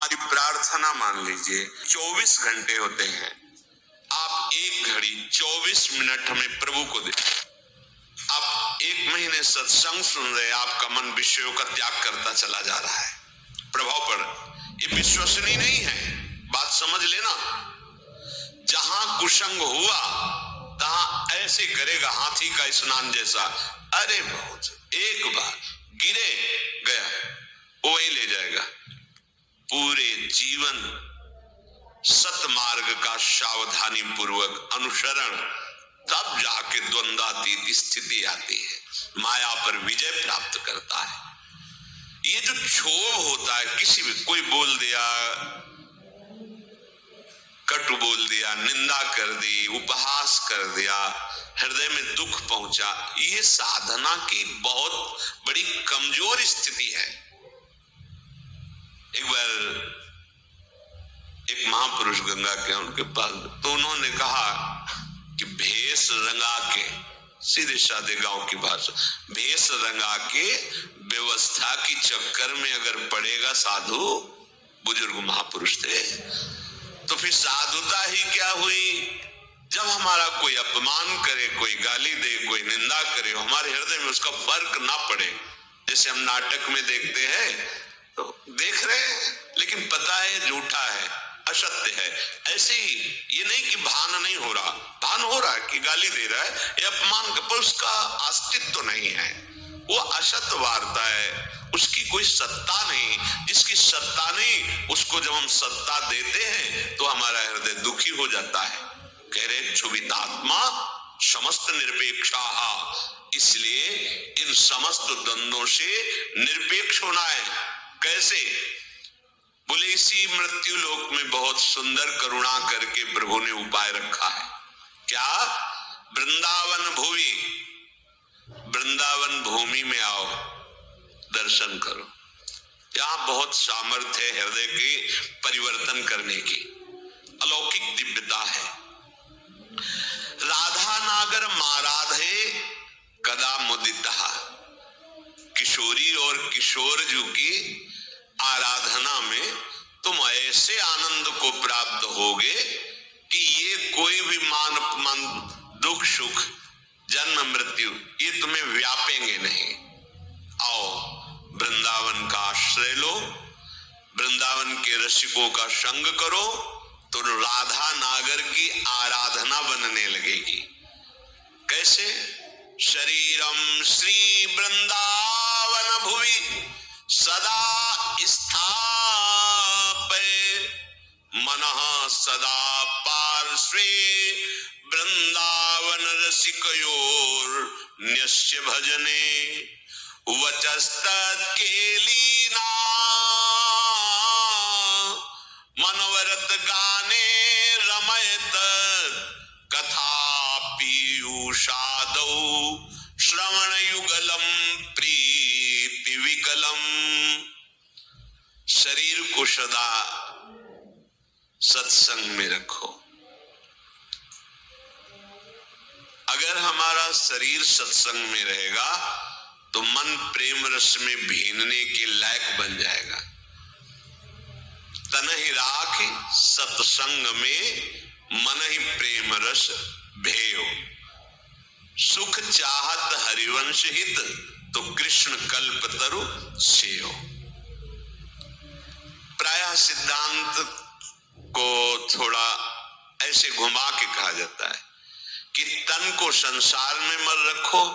हमारी प्रार्थना मान लीजिए 24 घंटे होते हैं, आप 1 घड़ी 24 मिनट हमें प्रभु को दे। आप 1 महीने सत्संग सुन रहे, आपका मन विषयों का त्याग करता चला जा रहा है, प्रभाव पड़ रहा। ये विश्वसनीय नहीं है, बात समझ लेना। जहां कुसंग हुआ तहां ऐसे करेगा हाथी का स्नान जैसा। अरे बहुत, एक बार गिरे गया, वो वही ले जाएगा। पूरे जीवन सतमार्ग का सावधानी पूर्वक अनुसरण, तब जाके द्वंद्वातीत स्थिति आती है, माया पर विजय प्राप्त करता है। ये जो क्षोभ होता है, किसी भी कोई बोल दिया, कटु बोल दिया, निंदा कर दी, उपहास कर दिया, हृदय में दुख पहुंचा, ये साधना की बहुत बड़ी कमजोर स्थिति है। एक बार एक महापुरुष गंगा के उनके पास, तो उन्होंने कहा कि भेष रंगा के, सीधे साधे गांव की भाषा, भेष रंगा के व्यवस्था की चक्कर में अगर पड़ेगा साधु, बुजुर्ग महापुरुष थे, तो फिर साधुता ही क्या हुई। जब हमारा कोई अपमान करे, कोई गाली दे, कोई निंदा करे, हमारे हृदय में उसका फर्क ना पड़े। जैसे हम नाटक में देखते हैं, तो देख रहे हैं लेकिन पता है झूठा है, असत्य है। ऐसे ही ये नहीं कि भान नहीं हो रहा, भान हो रहा है कि गाली दे रहा है, ये अपमान का, पर उसका अस्तित्व तो नहीं है, वो असत्य वार्ता है, उसकी कोई सत्ता नहीं। जिसकी सत्ता नहीं, उसको जब हम सत्ता देते हैं तो हमारा हृदय दुखी हो जाता है। कह रहे क्षुभितात्मा समस्त निरपेक्षा, इसलिए इन समस्त द्वंद्वों से निरपेक्ष होना है। कैसे? बोले इसी मृत्यु लोक में बहुत सुंदर करुणा करके प्रभु ने उपाय रखा है। क्या? वृंदावन भूमि, वृंदावन भूमि में आओ, दर्शन करो। यहां बहुत सामर्थ्य है हृदय के परिवर्तन करने की, अलौकिक दिव्यता है। राधा नागर माराधे कदा मुदिता, किशोरी और किशोर जी की आराधना में तुम ऐसे आनंद को प्राप्त होगे कि ये कोई भी मान अपमान, दुख सुख, जन्म मृत्यु, ये तुम्हें व्यापेंगे नहीं। आओ वृंदावन का आश्रय लो, वृंदावन के रसिकों का संग करो, तो राधा नागर की आराधना बनने लगेगी। कैसे? शरीरम श्री वृंदावन भुवि सदा स्थापय, मनः सदा पार्श्वे वृंदावन रसिकयोर न्यस्य भजने, वचस्तत् केलीना मनोरथ गाने रमयत, कथा पीयूषादौ श्रवण युगलम प्रीति विकलम। शरीर को सदा सत्संग में रखो। अगर हमारा शरीर सत्संग में रहेगा तो मन प्रेम रस में भीनने के लायक बन जाएगा। तन ही राख सत्संग में मन ही प्रेम रस भेयो, सुख चाहत हरिवंश हित, तो कृष्ण कल्प तरु सेयो। प्रायः सिद्धांत को थोड़ा ऐसे घुमा के कहा जाता है कि तन को संसार में मत रखो,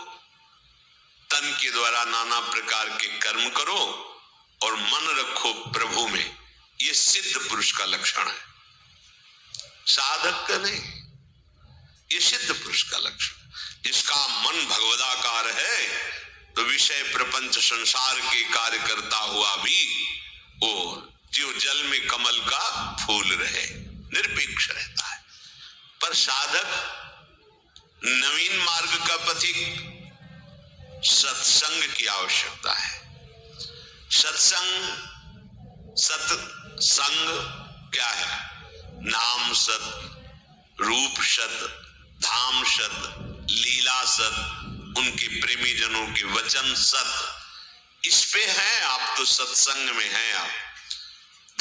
तन के द्वारा नाना प्रकार के कर्म करो, और मन रखो प्रभु में। ये सिद्ध पुरुष का लक्षण है, साधक का नहीं, ये सिद्ध पुरुष का लक्षण। जिसका मन भगवदाकार है तो विषय प्रपंच संसार के कार्य करता हुआ भी वो जो जल में कमल का फूल रहे, निरपेक्ष रहता है। पर साधक नवीन मार्ग का पथिक, सत्संग की आवश्यकता है। सत्संग, सत्संग क्या है? नाम सत, रूप सत, धाम सत, लीला सत, उनके प्रेमी जनों के वचन सत। इस पे हैं आप, तो सत्संग में हैं आप।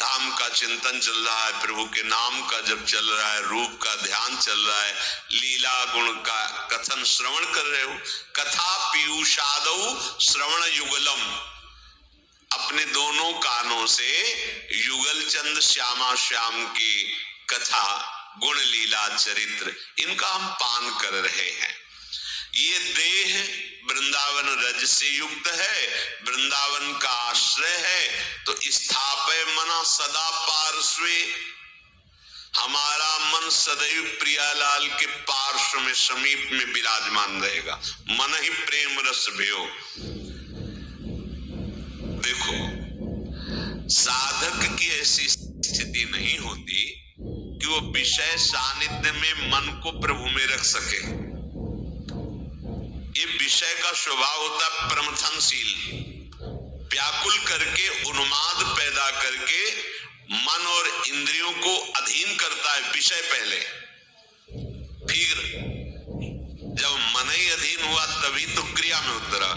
धाम का चिंतन चल रहा है, प्रभु के नाम का जब चल रहा है, रूप का ध्यान चल रहा है, लीला गुण का कथन श्रवण कर रहे हो। कथा पीयूषादौ श्रवण युगलम, अपने दोनों कानों से युगल चंद श्यामा श्याम की कथा, गुण लीला चरित्र, इनका हम पान कर रहे हैं। ये देह वृंदावन रज से युक्त है, वृंदावन का आश्रय है, तो स्थापय मना सदा पार्श्वे, हमारा मन सदैव प्रियालाल के पार्श्व में समीप में विराजमान रहेगा। मन ही प्रेम रस भयो। देखो, साधक की ऐसी स्थिति नहीं होती कि वो विषय सानिध्य में मन को प्रभु में रख सके। ये विषय का स्वभाव होता है प्रमथनशील, व्याकुल करके, उन्माद पैदा करके मन और इंद्रियों को अधीन करता है। विषय पहले, फिर जब मन ही अधीन हुआ तभी तो क्रिया में उतरा।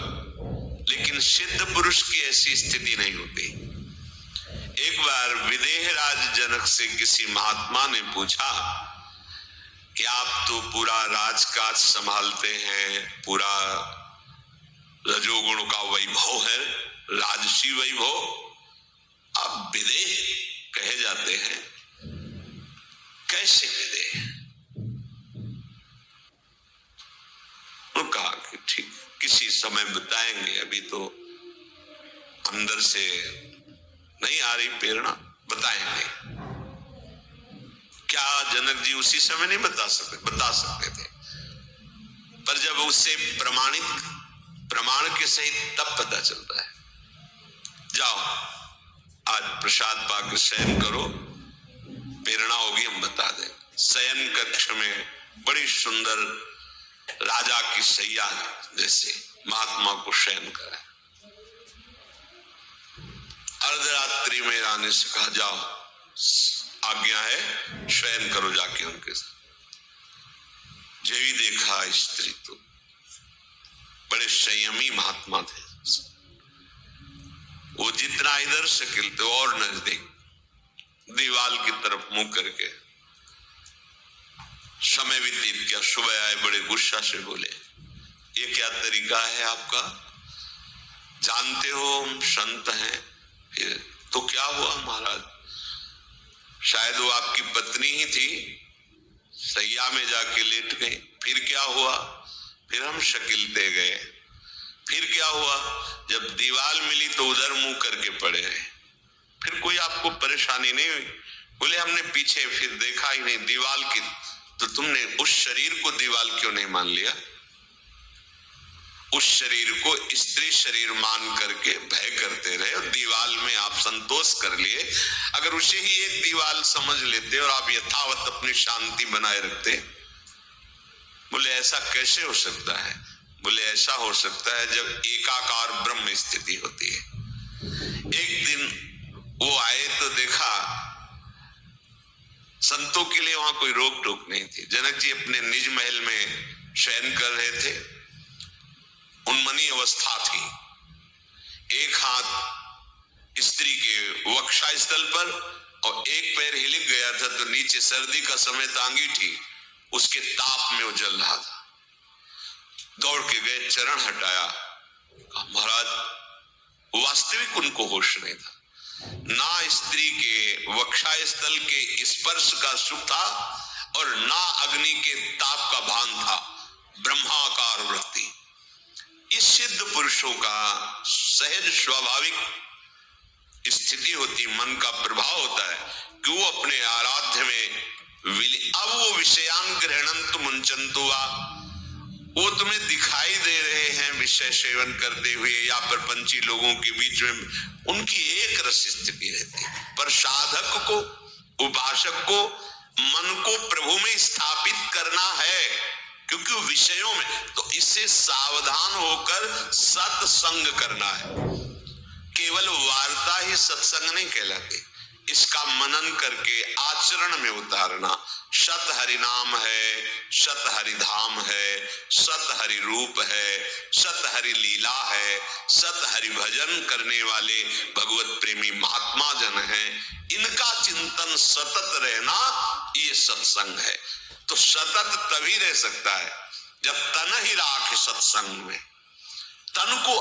लेकिन सिद्ध पुरुष की ऐसी स्थिति नहीं होती। एक बार विदेहराज जनक से किसी महात्मा ने पूछा कि आप तो पूरा राजकाज संभालते हैं, पूरा रजोगुण का वैभव है, राजसी वैभव, आप विदेह कहे जाते हैं, कैसे विदेह? उन्होंने कहा कि ठीक, किसी समय बताएंगे, अभी तो अंदर से नहीं आ रही प्रेरणा, बताएंगे। क्या जनक जी उसी समय नहीं बता सकते थे, पर जब उससे प्रमाण के सहित तब पता चलता है। जाओ आज प्रसाद पाकर शयन करो, प्रेरणा होगी हम बता दें। शयन कक्ष में बड़ी सुंदर राजा की शैया जैसे महात्मा को शयन करा। अर्धरात्रि में आने से कहा जाओ, आज्ञा है, शयन करो जाके उनके साथ। जेवी देखा स्त्री तो बड़े संयमी महात्मा थे, वो जितना इधर से खिलते और नजदीक दीवाल की तरफ मुंह करके समय व्यतीत किया। सुबह आए, बड़े गुस्सा से बोले, ये क्या तरीका है आपका? जानते हो हम संत हैं। फिर तो क्या हुआ महाराज? शायद वो आपकी पत्नी ही थी, सैया में जाके लेट गई। फिर क्या हुआ? फिर हम शकीलते गए। फिर क्या हुआ? जब दीवाल मिली तो उधर मुंह करके पड़े रहे। फिर कोई आपको परेशानी नहीं हुई? बोले हमने पीछे फिर देखा ही नहीं दीवाल की। तो तुमने उस शरीर को दीवाल क्यों नहीं मान लिया? उस शरीर को स्त्री शरीर मान करके भय करते रहे और दीवाल में आप संतोष कर लिए। अगर उसे ही एक दीवाल समझ लेते और आप यथावत अपनी शांति बनाए रखते। बोले ऐसा कैसे हो सकता है? बोले ऐसा हो सकता है जब एकाकार ब्रह्म स्थिति होती है। एक दिन वो आए तो देखा संतों के लिए वहां कोई रोक टोक नहीं थी। जनक जी अपने निज महल में शयन कर रहे थे, उन्मनी अवस्था थी। एक हाथ स्त्री के वक्षा स्थल पर और एक पैर हिलक गया था, तो नीचे सर्दी का समय था, अंगीठी उसके ताप में वो जल रहा था। दौड़ के गए, चरण हटाया, कहा महाराज वास्तविक उनको होश नहीं था। ना स्त्री के वक्षा स्थल के स्पर्श का सुख था और ना अग्नि के ताप का भान था। ब्रह्माकार वृत्ति। इस सिद्ध पुरुषों का सहज स्वाभाविक स्थिति होती, मन का प्रभाव होता है कि वो अपने आराध्य में अब वो विषयान ग्रहणंतु मुंचन्तु वा, वो तुम्हें दिखाई दे रहे हैं विषय सेवन करते हुए या प्रपंची लोगों के बीच में उनकी एक रस स्थिति रहती है। पर साधक को, उपासक को मन को प्रभु में स्थापित करना है, क्योंकि विषयों में तो इससे सावधान होकर सत्संग करना है। केवल वार्ता ही सत्संग नहीं कहलाती, इसका मनन करके आचरण में उतारना। सत हरि नाम है, सत हरि धाम है, सत हरि रूप है, सत हरि लीला है, सत हरि भजन करने वाले भगवत प्रेमी महात्मा जन हैं, इनका चिंतन सतत रहना, ये सत्संग है। तो सतत तभी रह सकता है जब तन ही राख सत्संग में, तन को